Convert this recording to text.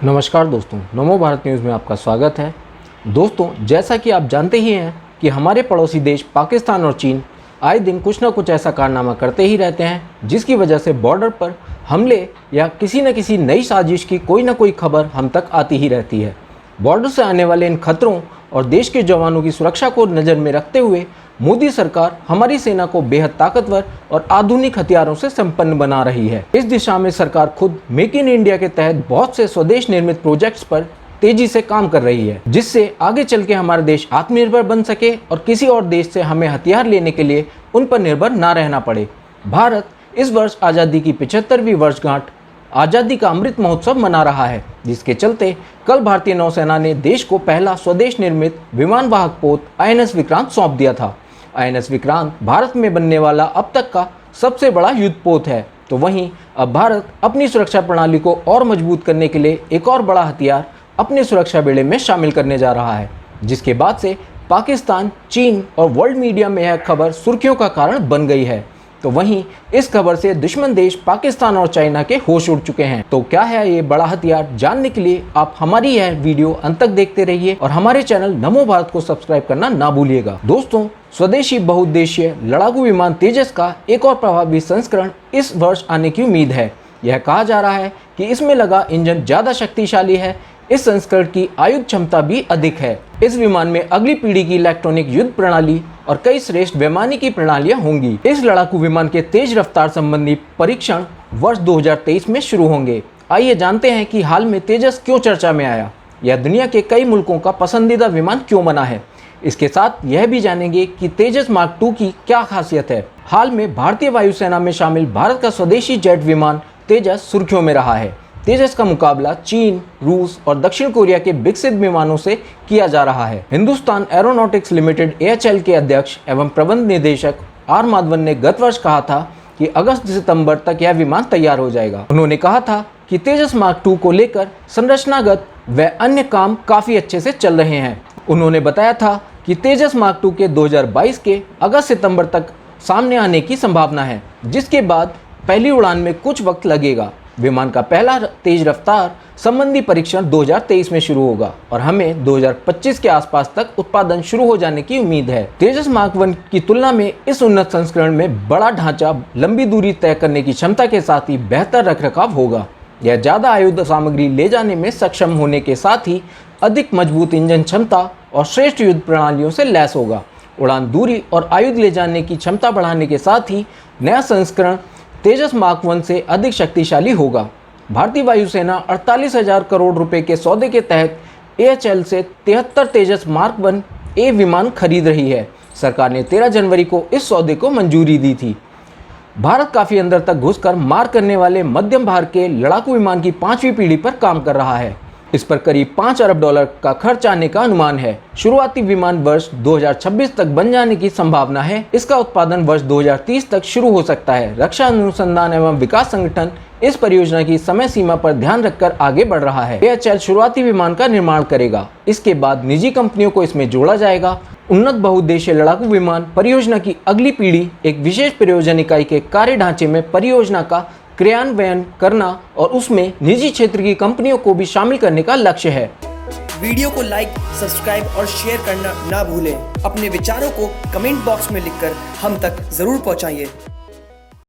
नमस्कार दोस्तों, नमो भारत न्यूज़ में आपका स्वागत है। दोस्तों, जैसा कि आप जानते ही हैं कि हमारे पड़ोसी देश पाकिस्तान और चीन आए दिन कुछ ना कुछ ऐसा कारनामा करते ही रहते हैं जिसकी वजह से बॉर्डर पर हमले या किसी न किसी नई साजिश की कोई ना कोई खबर हम तक आती ही रहती है। बॉर्डर से आने वाले इन खतरों और देश के जवानों की सुरक्षा को नज़र में रखते हुए मोदी सरकार हमारी सेना को बेहद ताकतवर और आधुनिक हथियारों से संपन्न बना रही है। इस दिशा में सरकार खुद मेक इन इंडिया के तहत बहुत से स्वदेश निर्मित प्रोजेक्ट्स पर तेजी से काम कर रही है, जिससे आगे चल के हमारा देश आत्मनिर्भर बन सके और किसी और देश से हमें हथियार लेने के लिए उन पर निर्भर ना रहना पड़े। भारत इस वर्ष आज़ादी की 75वीं वर्षगांठ आज़ादी का अमृत महोत्सव मना रहा है, जिसके चलते कल भारतीय नौसेना ने देश को पहला स्वदेश निर्मित विमान वाहक पोत INS विक्रांत सौंप दिया था। INS विक्रांत भारत में बनने वाला अब तक का सबसे बड़ा युद्ध पोत है। तो वहीं अब भारत अपनी सुरक्षा प्रणाली को और मजबूत करने के लिए एक और बड़ा हथियार अपने सुरक्षा बेड़े में शामिल करने जा रहा है, जिसके बाद से पाकिस्तान, चीन और वर्ल्ड मीडिया में यह खबर सुर्खियों का कारण बन गई है। तो वहीं इस खबर से दुश्मन देश पाकिस्तान और चाइना के होश उड़ चुके हैं। तो क्या है ये बड़ा हथियार, जानने के लिए आप हमारी यह वीडियो अंत तक देखते रहिए और हमारे चैनल नमो भारत को सब्सक्राइब करना ना भूलिएगा। दोस्तों, स्वदेशी बहुउद्देशीय लड़ाकू विमान तेजस का एक और प्रभावी संस्करण इस वर्ष आने की उम्मीद है। यह कहा जा रहा है कि इसमें लगा इंजन ज्यादा शक्तिशाली है। इस संस्करण की आयुध क्षमता भी अधिक है। इस विमान में अगली पीढ़ी की इलेक्ट्रॉनिक युद्ध प्रणाली और कई श्रेष्ठ वैमानिकी प्रणालियां होंगी। इस लड़ाकू विमान के तेज रफ्तार संबंधी परीक्षण वर्ष 2023 में शुरू होंगे। आइए जानते हैं कि हाल में तेजस क्यों चर्चा में आया, यह दुनिया के कई मुल्कों का पसंदीदा विमान क्यों बना है। इसके साथ यह भी जानेंगे कि तेजस मार्क 2 की क्या खासियत है। हाल में भारतीय वायुसेना में शामिल भारत का स्वदेशी जेट विमान तेजस सुर्खियों में रहा है। तेजस का मुकाबला चीन, रूस और दक्षिण कोरिया के विकसित विमानों से किया जा रहा है। हिंदुस्तान एरोनॉटिक्स लिमिटेड AHL के अध्यक्ष एवं प्रबंध निदेशक R माधवन ने गत वर्ष कहा था कि अगस्त सितंबर तक यह विमान तैयार हो जाएगा। उन्होंने कहा था कि तेजस मार्क 2 को लेकर संरचनागत व अन्य काम काफी अच्छे से चल रहे हैं। उन्होंने बताया था कि तेजस मार्क 2 के 2022 के अगस्त सितंबर तक सामने आने की संभावना है, जिसके बाद पहली उड़ान में कुछ वक्त लगेगा। विमान का पहला तेज रफ्तार संबंधी परीक्षण 2023 में शुरू होगा और हमें 2025 के आसपास तक उत्पादन शुरू हो जाने की उम्मीद है। तेजस मार्क 1 की तुलना में इस उन्नत संस्करण में बड़ा ढांचा, लंबी दूरी तय करने की क्षमता के साथ ही बेहतर रखरखाव होगा। यह ज्यादा आयुध सामग्री ले जाने में सक्षम होने के साथ ही अधिक मजबूत इंजन क्षमता और श्रेष्ठ युद्ध प्रणालियों से लैस होगा। उड़ान दूरी और आयुध ले जाने की क्षमता बढ़ाने के साथ ही नया संस्करण तेजस मार्क 1 से अधिक शक्तिशाली होगा। भारतीय वायुसेना 48,000 करोड़ रुपए के सौदे के तहत AHL से 73 तेजस मार्क 1A विमान खरीद रही है। सरकार ने 13 जनवरी को इस सौदे को मंजूरी दी थी। भारत काफी अंदर तक घुसकर मार करने वाले मध्यम भार के लड़ाकू विमान की 5वीं पीढ़ी पर काम कर रहा है। इस पर करीब $5 अरब का खर्च आने का अनुमान है। शुरुआती विमान वर्ष 2026 तक बन जाने की संभावना है। इसका उत्पादन वर्ष 2030 तक शुरू हो सकता है। रक्षा अनुसंधान एवं विकास संगठन इस परियोजना की समय सीमा पर ध्यान रखकर आगे बढ़ रहा है। AHL शुरुआती विमान का निर्माण करेगा। इसके बाद निजी कंपनियों को इसमें जोड़ा जाएगा। उन्नत बहुउद्देशीय लड़ाकू विमान परियोजना की अगली पीढ़ी एक विशेष प्रयोजन इकाई के कार्य ढांचे में परियोजना का क्रियान्वयन करना और उसमें निजी क्षेत्र की कंपनियों को भी शामिल करने का लक्ष्य है। वीडियो को लाइक, सब्सक्राइब और शेयर करना ना भूलें। अपने विचारों को कमेंट बॉक्स में लिखकर हम तक जरूर पहुंचाइए।